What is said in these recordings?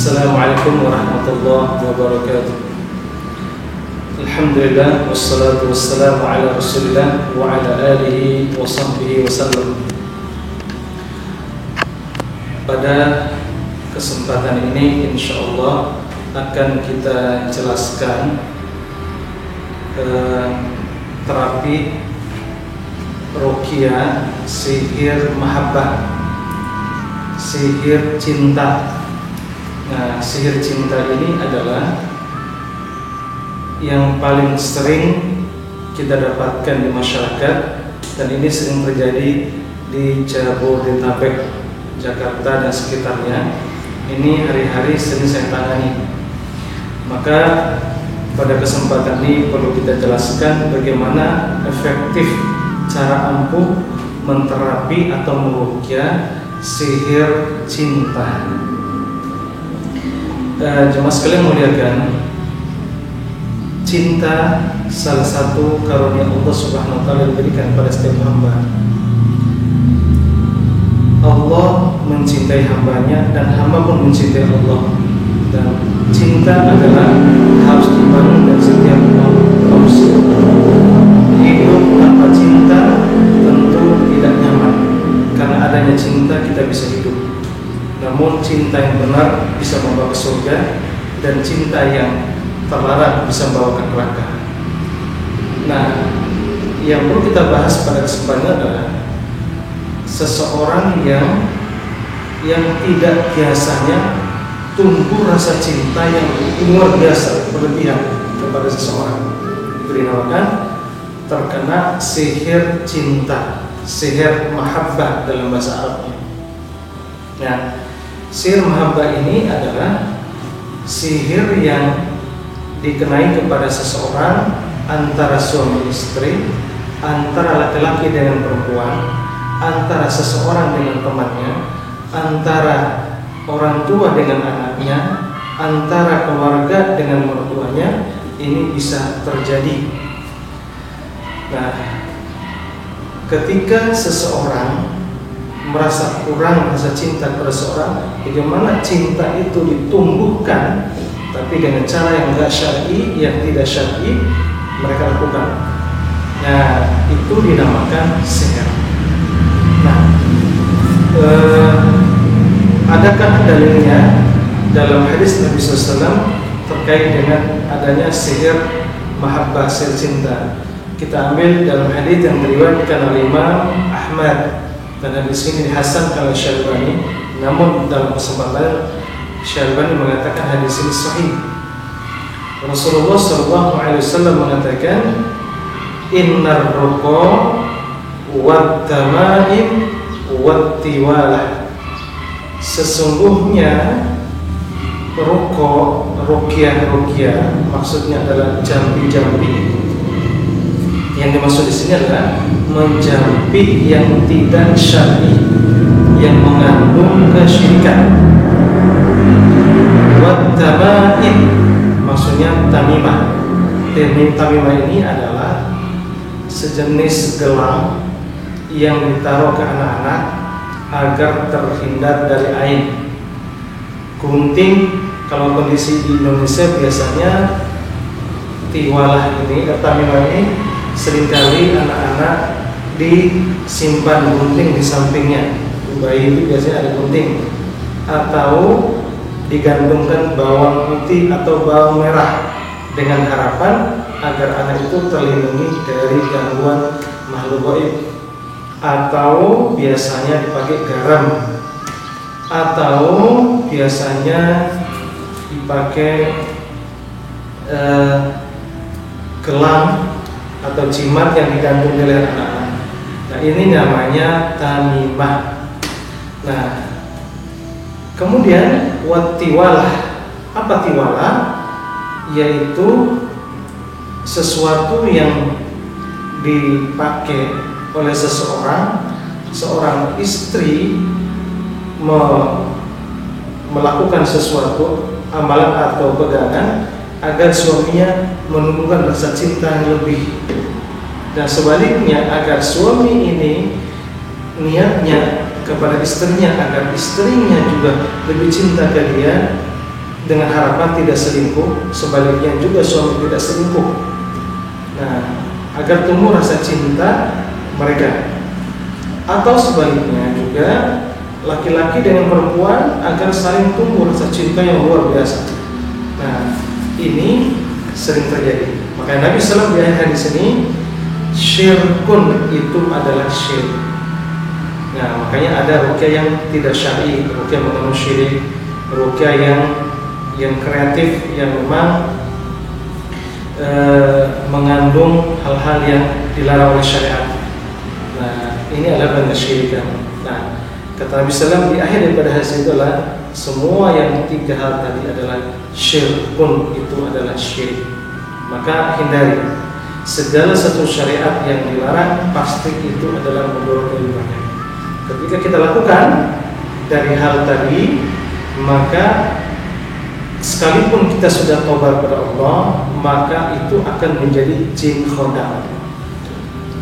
Assalamualaikum warahmatullahi wabarakatuh. Alhamdulillah wassalatu wassalamu ala Rasulillah wa ala alihi wa sahbihi wasallam. Pada kesempatan ini insyaallah akan kita jelaskan terapi ruqyah sihir mahabbah, sihir cinta. Nah, sihir cinta ini adalah yang paling sering kita dapatkan di masyarakat, dan ini sering terjadi di Jabodetabek, Jakarta dan sekitarnya. Ini hari-hari sering saya tangani. Maka pada kesempatan ini perlu kita jelaskan bagaimana efektif cara ampuh menterapi atau meruqyah sihir cinta. Jemaah sekalian muliakan, cinta salah satu karunia Allah Subhanahu wa taala diberikan pada setiap hamba. Allah mencintai hambanya dan hamba pun mencintai Allah. Dan cinta adalah harus dibangun dari setiap manusia. Hidup tanpa cinta tentu tidak nyaman. Karena adanya cinta kita bisa hidup. Namun cinta yang benar bisa membawa ke surga, dan cinta yang terlarang bisa membawa ke neraka. Nah, yang perlu kita bahas pada kesempatan adalah seseorang yang tidak biasanya tumbuh rasa cinta yang luar biasa berlebihan kepada seseorang. Itu dinamakan terkena sihir cinta, sihir mahabbah dalam bahasa Arabnya. Nah, sihir mahabbah ini adalah sihir yang dikenai kepada seseorang antara suami istri, antara laki-laki dengan perempuan, antara seseorang dengan temannya, antara orang tua dengan anaknya, antara keluarga dengan mertuanya. Ini bisa terjadi. Nah, ketika seseorang merasa kurang rasa cinta kepada seorang, bagaimana cinta itu ditumbuhkan, tapi dengan cara yang enggak syar'i, yang tidak syar'i mereka lakukan. Nah, itu dinamakan sihir. Nah, adakah dalilnya dalam hadis Nabi SAW terkait dengan adanya sihir mahabbah, sihir cinta? Kita ambil dalam hadis yang diriwayatkan oleh Imam Ahmad, dan hadis ini dihasankan oleh Syalbani. Namun dalam kesempatan Syalbani mengatakan hadis ini sahih. Rasulullah SAW mengatakan, innar ruqa wat tamaim wat tiwalah. Sesungguhnya ruqyah maksudnya adalah jampi-jampi. Yang dimaksud di sini adalah menjampi yang tidak syar'i, yang mengandung kesyirikan. Wat tamaim maksudnya tamimah. Tamimah ini adalah sejenis gelang yang ditaruh ke anak-anak agar terhindar dari ain. Gunting, kalau kondisi di Indonesia biasanya tiwalah ini, tamimah ini seringkali anak-anak disimpan gunting di sampingnya. Bayi itu biasanya ada gunting, atau digantungkan bawang putih atau bawang merah dengan harapan agar anak itu terlindungi dari gangguan makhluk gaib. Atau biasanya dipakai garam, atau biasanya dipakai gelang atau jimat yang digantung di leher anak-anak. Nah, ini namanya tamimah. Nah, kemudian wat tiwalah. Apa tiwalah? Yaitu sesuatu yang dipakai oleh seorang istri melakukan sesuatu amalan atau pegangan agar suaminya menumbuhkan rasa cinta yang lebih, dan sebaliknya agar suami ini niatnya kepada istrinya agar istrinya juga lebih cinta ke dia, dengan harapan tidak selingkuh, sebaliknya juga suami tidak selingkuh. Nah, agar tumbuh rasa cinta mereka. Atau sebaliknya juga laki-laki dengan perempuan agar saling tumbuh rasa cinta yang luar biasa. Nah, ini sering terjadi. Makanya Nabi SAW di akhir hadis ini, syirkun itu adalah syirik. Nah, makanya ada ruqyah yang tidak syar'i, ruqyah mengandung syirik, ruqyah yang kreatif, yang memang mengandung hal-hal yang dilarang oleh syariat. Nah, ini adalah bentuk kesyirikan. Nah, kata Nabi SAW di akhir daripada hadis itu adalah semua yang tiga hal tadi adalah syirkun, itu adalah syirik. Maka hindari segala satu syariat yang dilarang, pasti itu adalah membawa kehidupannya. Ketika kita lakukan dari hal tadi, maka sekalipun kita sudah taubat kepada Allah, maka itu akan menjadi jin khodam,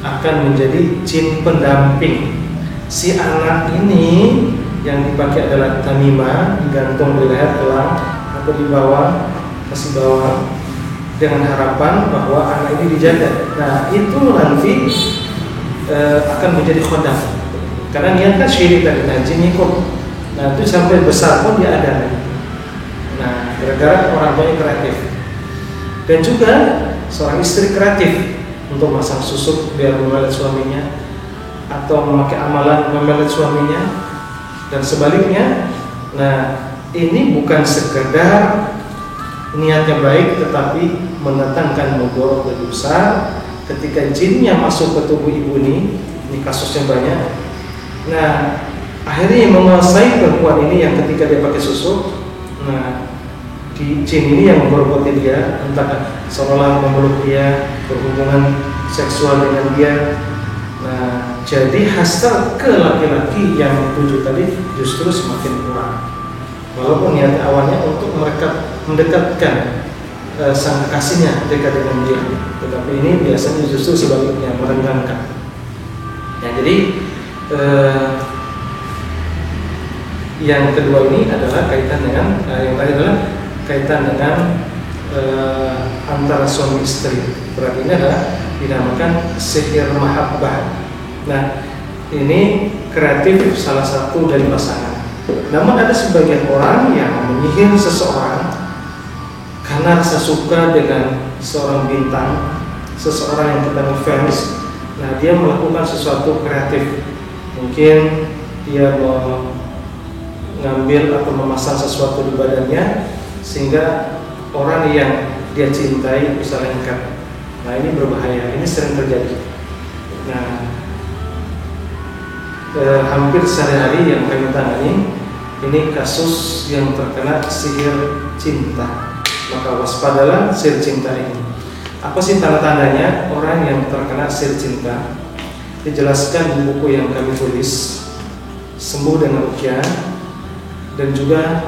akan menjadi jin pendamping. Si anak ini yang dipakai adalah tamimah, digantung di leher gelang atau di bawah, kasih bawah, dengan harapan bahwa anak ini dijaga. Nah, itu nanti akan menjadi khodam, karena niat kan syirik tadi, nah jin ikut. Nah, itu sampai besar pun dia ada. Nah, gara-gara orang tuanya kreatif. Dan juga seorang istri kreatif untuk masang susuk biar memelet suaminya, atau memakai amalan memelet suaminya, dan sebaliknya. Nah, ini bukan sekedar niatnya baik, tetapi mendatangkan mudarat lebih besar ketika jinnya masuk ke tubuh ibu ini kasusnya banyak. Nah, akhirnya yang menguasai perempuan ini yang ketika dia pakai susuk, nah, di jin ini yang memperbuat dia, entah seolah memeluk dia, berhubungan seksual dengan dia. Nah, jadi hasrat ke laki-laki yang tujuh tadi justru semakin kurang. Walaupun niat awalnya untuk mereka mendekatkan sang kekasihnya dekat dengan dia, tetapi ini biasanya justru sebaliknya, merenggangkan. Ya, jadi yang kedua ini adalah kaitan dengan yang tadi adalah kaitan dengan antara suami istri. Berarti ini adalah dinamakan sihir mahabbah. Nah, ini kreatif salah satu dari pasangan. Namun ada sebagian orang yang menyihir seseorang karena rasa suka dengan seorang bintang, seseorang yang kita fans. Nah, dia melakukan sesuatu kreatif. Mungkin dia mengambil atau memasang sesuatu di badannya sehingga orang yang dia cintai bisa lengkap. Nah, ini berbahaya, ini sering terjadi. Nah, hampir sehari-hari yang kami tangani ini kasus yang terkena sihir cinta. Maka waspadalah sihir cinta ini. Apa sih tanda-tandanya orang yang terkena sihir cinta? Dijelaskan di buku yang kami tulis, Sembuh dengan Ruqyah, dan juga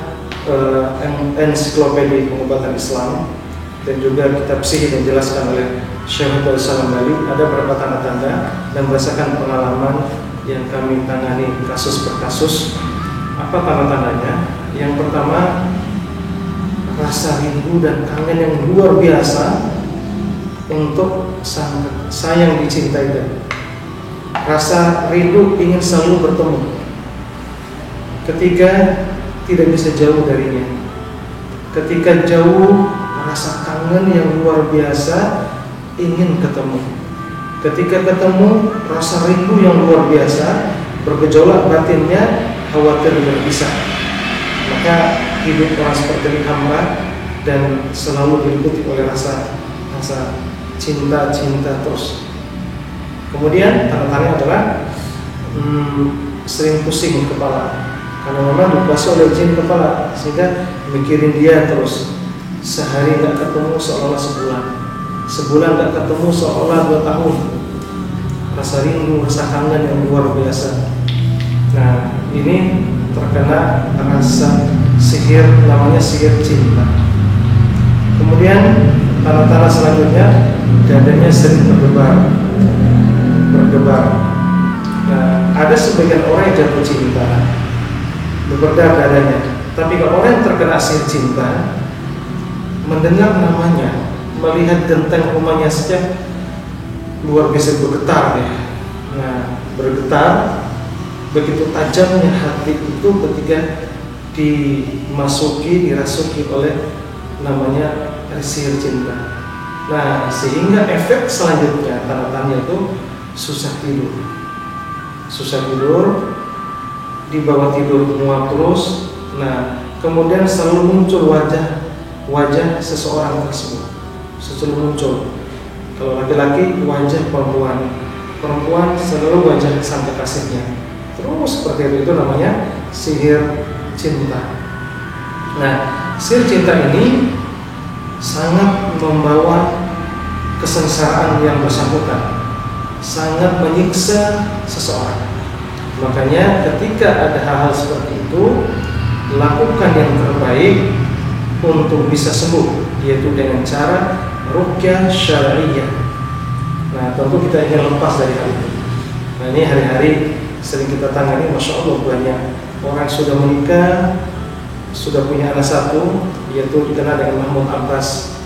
ensiklopedia pengobatan Islam, dan juga kitab sihir yang dijelaskan oleh Syekh Abdul Salam Bali. Ada beberapa tanda-tanda dan berdasarkan pengalaman yang kami tangani kasus per kasus. Apa tanda-tandanya? Yang pertama, rasa rindu dan kangen yang luar biasa untuk sayang dicintai tadi. Rasa rindu ingin selalu bertemu. Ketika tidak bisa jauh darinya. Ketika jauh, rasa kangen yang luar biasa ingin ketemu. Ketika ketemu, rasa rindu yang luar biasa, bergejolak batinnya, khawatir berpisah. Maka hidup orang seperti ini hamba dan selalu diliputi oleh rasa cinta terus. Kemudian tanda-tandanya adalah sering pusing kepala, karena memang dikuasai oleh jin kepala, sehingga mikirin dia terus. Sehari nggak ketemu seolah sebulan nggak ketemu seolah 2 tahun. Rasa rindu, rasa kangen yang luar biasa. Nah, ini terkena rasa sihir, namanya sihir cinta. Kemudian tanda-tanda selanjutnya, dadanya sering berdebar. Nah, ada sebagian orang yang jatuh cinta, berdebar dadanya. Tapi kalau orang yang terkena sihir cinta, mendengar namanya, melihat genteng rumahnya saja luar biasa bergetar ya. Nah, bergetar, begitu tajamnya hati itu ketika dirasuki oleh namanya sihir cinta. Nah, sehingga efek selanjutnya tanda-tanda itu susah tidur, dibawa tidur mual terus. Nah, kemudian selalu muncul wajah seseorang tersebut, selalu muncul. Kalau laki-laki wajah perempuan selalu wajah sang kekasihnya. Terus seperti itu namanya sihir cinta. Nah, sihir cinta ini sangat membawa kesengsaraan yang bersangkutan, sangat menyiksa seseorang. Makanya ketika ada hal-hal seperti itu, lakukan yang terbaik untuk bisa sembuh, yaitu dengan cara ruqyah syar'iyyah. Nah, tentu kita ingin lepas dari hal itu. Nah, ini hari-hari sering kita tangani, masya Allah banyak orang sudah menikah, sudah punya anak satu, yaitu dikenal dengan Mahmud Abbas.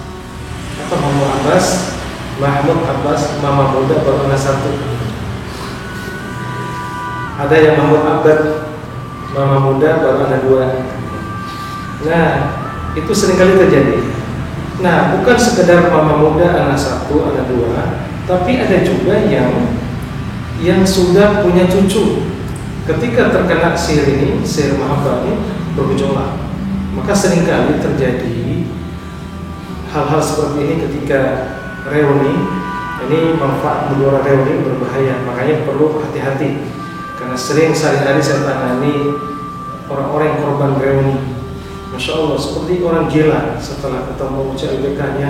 Apa Mahmud Abbas? Mahmud Abbas, mama muda baru anak satu. Ada yang Mahmud Abad, mama muda baru anak dua. Nah, itu seringkali terjadi. Nah, bukan sekedar mama muda anak satu, anak dua, tapi ada juga yang sudah punya cucu. Ketika terkena sihir ini, sihir mahabbah ini bergejolak. Maka seringkali terjadi hal-hal seperti ini ketika reuni. Ini manfaat mudorah reuni berbahaya, makanya perlu hati-hati. Karena sering sehari-hari saya tangani orang-orang yang korban reuni, masya Allah seperti orang gila setelah ketemu CLBK-nya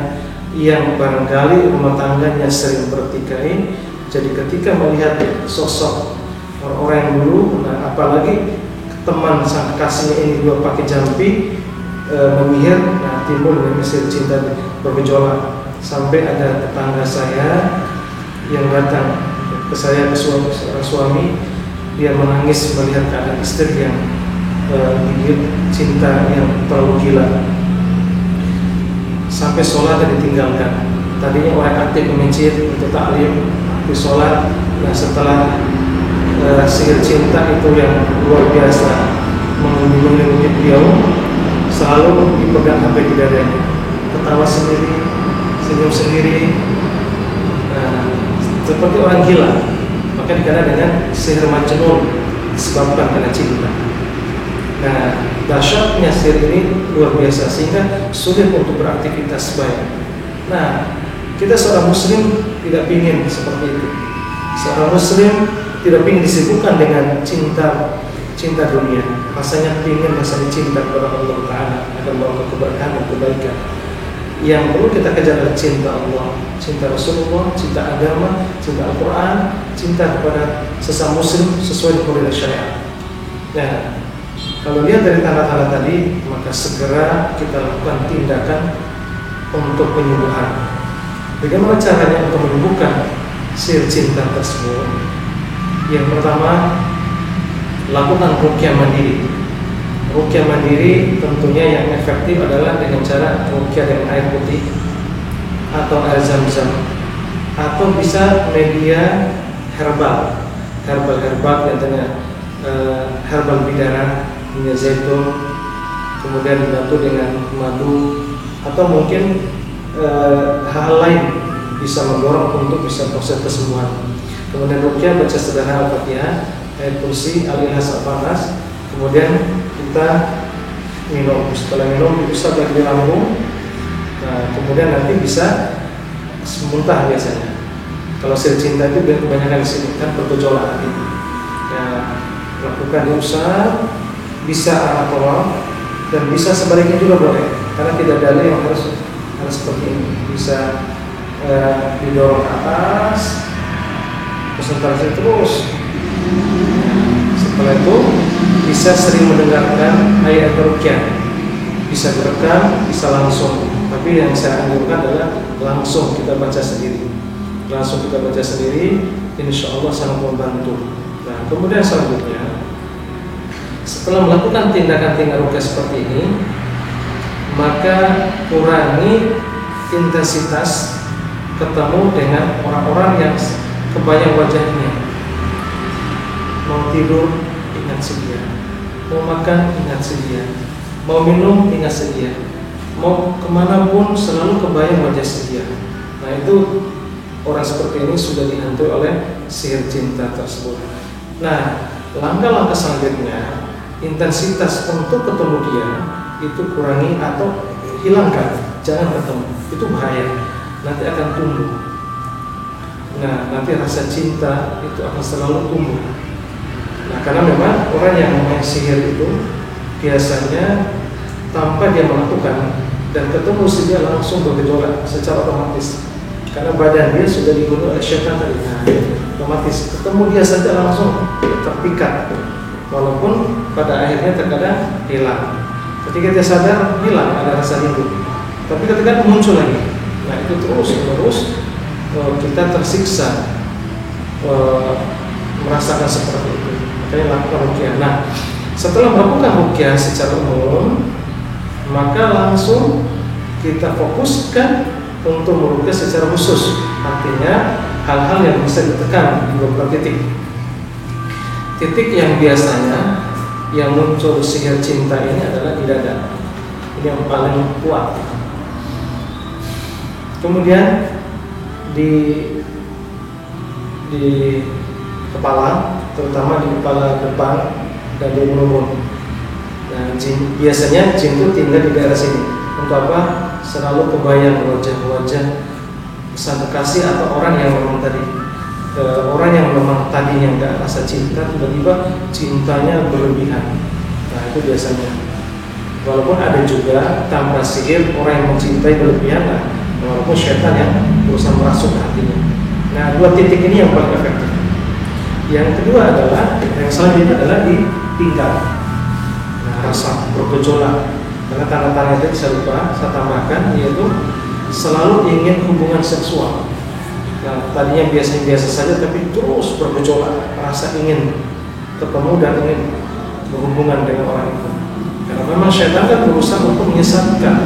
yang barangkali rumah tangganya sering bertikai. Jadi ketika melihat sosok orang-orang yang dulu, nah apalagi teman sang kasihnya ini dua pakai jampi, memihir, nah timbul dengan sihir cinta bergejolak. Sampai ada tetangga saya yang datang ke saya, seorang suami, dia menangis melihat keadaan istri yang digigit cinta yang terlalu gila, sampai sholat dan ditinggalkan. Tadinya orang aktif ke masjid untuk taklim, di sholat. Nah, setelah sihir cinta itu yang luar biasa mengelilingi beliau, selalu dipegang HP di dadanya, ketawa sendiri, senyum sendiri, seperti orang gila. Maka dikenal dengan sihir majnun, disebabkan karena cinta. Nah, dahsyatnya sihir ini luar biasa sehingga sulit untuk beraktivitas baik. Nah, kita seorang muslim tidak ingin seperti itu. Seorang muslim tidak ingin disibukkan dengan cinta dunia. Rasanya ingin cinta kepada Allah Ta'ala akan membawa keberkahan dan kebaikan. Yang perlu kita kejar adalah cinta Allah, cinta Rasulullah, cinta agama, cinta Al-Quran, cinta kepada sesama muslim sesuai dengan syariat. Nah, kalau lihat dari tanda-tanda tadi, maka segera kita lakukan tindakan untuk penyembuhan. Bagaimana caranya untuk menyembuhkan sihir cinta tersebut? Yang pertama, lakukan ruqyah mandiri. Ruqyah mandiri tentunya yang efektif adalah dengan cara ruqyah dengan air putih atau air zam-zam, atau bisa media herbal contohnya herbal bidara, minyak zaitun, kemudian dibantu dengan madu, atau mungkin hal lain bisa mendorong untuk bisa proses kesembuhan. Kemudian ruqyah baca sederhana Al-Fatihah, ayat kursi, al-ikhlas, al-fanas, kemudian kita minum. Setelah minum diusap lagi di lambung. Nah, kemudian nanti bisa muntah biasanya. Kalau sihir cinta itu kebanyakan disebutkan bergejolak hati. Nah, lakukan diusap, bisa arah bawah dan bisa sebaliknya juga boleh. Karena tidak ada yang harus seperti ini. Bisa didorong ke atas, konsentrasi terus. Setelah itu bisa sering mendengarkan ayat ruqyah, bisa direkam, bisa langsung. Tapi yang saya anjurkan adalah langsung kita baca sendiri. Insya Allah sangat membantu. Nah, kemudian selanjutnya, Setelah melakukan tindakan-tindakan ruqyah seperti ini, maka kurangi intensitas ketemu dengan orang-orang yang kebayang wajahnya. Mau tidur, ingat sedia. Mau makan, ingat sedia. Mau minum, ingat sedia. Mau kemanapun selalu kebayang wajah sedia. Nah, itu orang seperti ini sudah dihantui oleh sihir cinta tersebut. Nah, langkah-langkah selanjutnya, intensitas untuk ketemu dia itu kurangi atau hilangkan, jangan ketemu. Itu bahaya, nanti akan tumbuh. Nah, nanti rasa cinta itu akan selalu tumbuh. Nah, karena memang orang yang memakai sihir itu biasanya tanpa dia melakukan dan ketemu dia langsung bergejolak secara otomatis, karena badan dia sudah dibunuh oleh syaitan tadi. Nah, otomatis ketemu dia saja langsung terpikat, walaupun pada akhirnya terkadang hilang. Ketika dia sadar, hilang, ada rasa rindu, tapi ketika muncul lagi, nah itu terus menerus kita tersiksa merasakan seperti itu. Makanya lakukan ruqyah. Nah, setelah melakukan ruqyah secara umum, maka langsung kita fokuskan untuk meruqyah secara khusus. Artinya hal-hal yang bisa ditekan di beberapa titik. Titik yang biasanya yang muncul sihir cinta ini adalah di dada. Ini yang paling kuat. Kemudian di kepala, terutama di kepala depan dan di mulut. Nah, biasanya jin itu tinggal di daerah sini. Untuk apa? Selalu kebayang wajah-wajah pesan kekasih atau orang yang memang tadi tadinya nggak rasa cinta, tiba-tiba cintanya berlebihan. Nah, itu biasanya. Walaupun ada juga tanpa sihir orang yang mencintai berlebihan, nah, walaupun syaitan yang berusaha merasuk hatinya. Nah, dua titik ini yang paling efektif. Yang kedua adalah, yang selanjutnya adalah di pinggang. Nah, rasa bergejolak. Karena tanda-tanda itu saya lupa, saya tambahkan, yaitu selalu ingin hubungan seksual. Nah, tadinya biasa saja, tapi terus bergejolak, rasa ingin ketemu dan ingin berhubungan dengan orang itu. Karena memang syaitan kan berusaha untuk menyesatkan,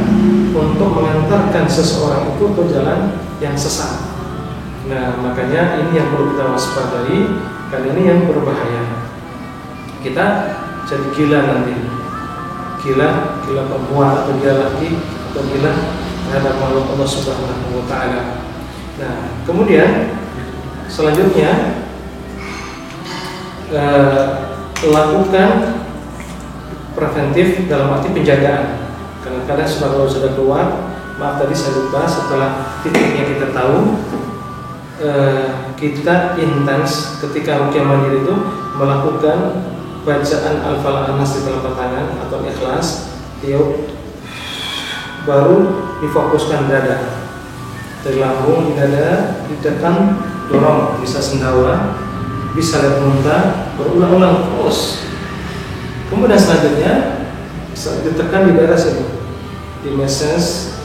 untuk mengantarkan seseorang itu ke jalan yang sesat. Nah, makanya ini yang perlu kita waspadai, karena ini yang berbahaya. Kita jadi gila nanti, gila perempuan atau gila laki atau gila terhadap makhluk Allah Subhanahu wa Ta'ala. Nah, kemudian selanjutnya lakukan preventif dalam arti penjagaan. Kadang-kadang kalau sudah keluar, maaf tadi saya lupa, setelah titiknya kita tahu, kita intens ketika ruqyah mandiri itu melakukan bacaan Al-Falaq An-Nas di telapak tangan atau ikhlas, tiup, baru difokuskan dada, dari lambung di dada, ditekan, dorong, bisa sendawa, bisa lihat muntah, berulang-ulang terus. Kemudian selanjutnya ditekan di daerah sini, di meses,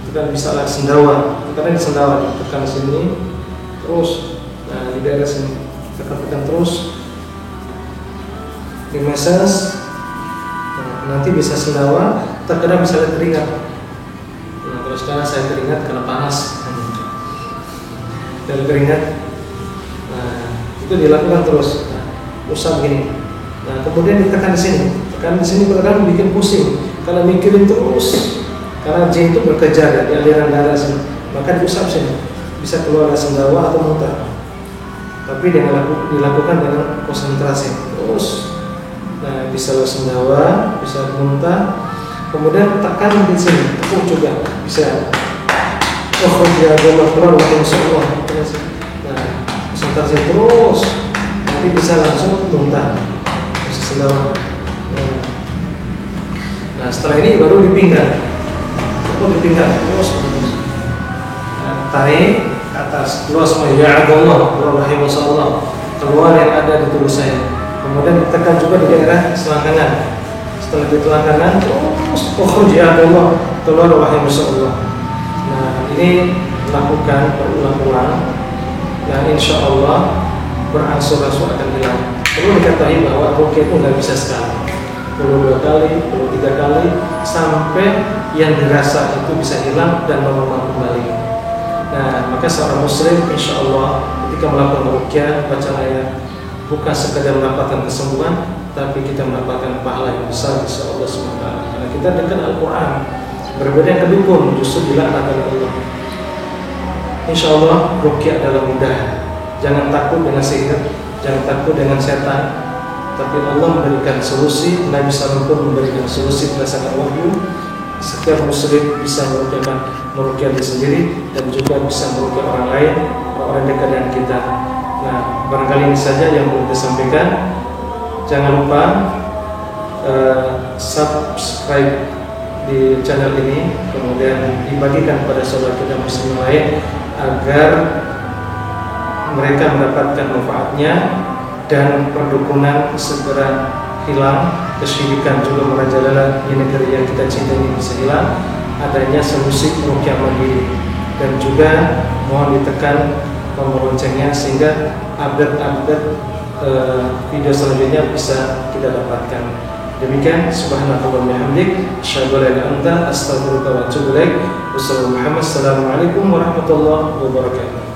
tekan, bisa lihat sendawa, tekan di sendawa, ditekan di sini, terus, nah di daerah sini, tekan terus, di meses, nah, nanti bisa sendawa, terkadang bisa lihat keringat. Nah, kalau sekarang saya keringat karena panas, dari keringat, nah itu dilakukan terus, nah, usap gini, nah kemudian ditekan di sini, tekan di sini kadang bikin pusing, kalau mikirin terus, karena jin itu berkejar ya, di aliran darah sini, maka diusap sini, bisa keluar sendawa atau muntah, tapi dilakukan dengan konsentrasi terus. Nah, bisa sendawa, bisa muntah, kemudian tekan di sini, juga bisa. Oh ya, Allah Subhanahu. Nah, konsentrasi terus, nanti bisa langsung muntah, bisa sendawa. Nah, setelah ini baru di pinggang, terus. Nah, tarik ke atas, keluar semua. Ya Allah, Rahimahullah, keluar yang ada di tubuh saya. Kemudian ditekan juga di daerah selangkangan. Setelah di selangkangan, terus ya Allah, keluar Rahimahullah. Nah, ini lakukan berulang-ulang. Nah, insya Allah berangsur-angsur akan hilang. Perlu diketahui bahwa ruqyah itu nggak bisa sekali. perlu 2 kali, perlu 3 kali, sampai yang dirasa itu bisa hilang dan normal kembali. Nah, maka seorang muslim insya Allah ketika melakukan ruqyah bacaan ayat bukan sekadar mendapatkan kesembuhan, tapi kita mendapatkan pahala yang besar di sisi Allah SWT. Karena kita dengan Al-Quran. Berbeda yang kedukun justru dilaknat oleh Allah. Insya Allah ruqyah adalah mudah. Jangan takut dengan sihir, jangan takut dengan setan, tapi Allah memberikan solusi. Nabi SAW pun memberikan solusi berdasarkan wahyu. Setiap muslim bisa meruqyah diri sendiri dan juga bisa meruqyah orang lain, orang dekat dengan kita. Nah, barangkali ini saja yang perlu kita sampaikan. Jangan lupa subscribe di channel ini, kemudian dibagikan kepada saudara kita muslim lain agar mereka mendapatkan manfaatnya dan perdukunan segera hilang, kesyirikan juga merajalela di negeri yang kita cintai ini bisa hilang, adanya solusi ruqyah mandiri. Dan juga mohon ditekan tombol loncengnya sehingga update-update video selanjutnya bisa kita dapatkan. Demikian, subhanallahi wa bihamdik, asyhadu an la ilaha illa anta, astaghfiruka wa atubu ilaik. Wassalamualaikum warahmatullahi wabarakatuh.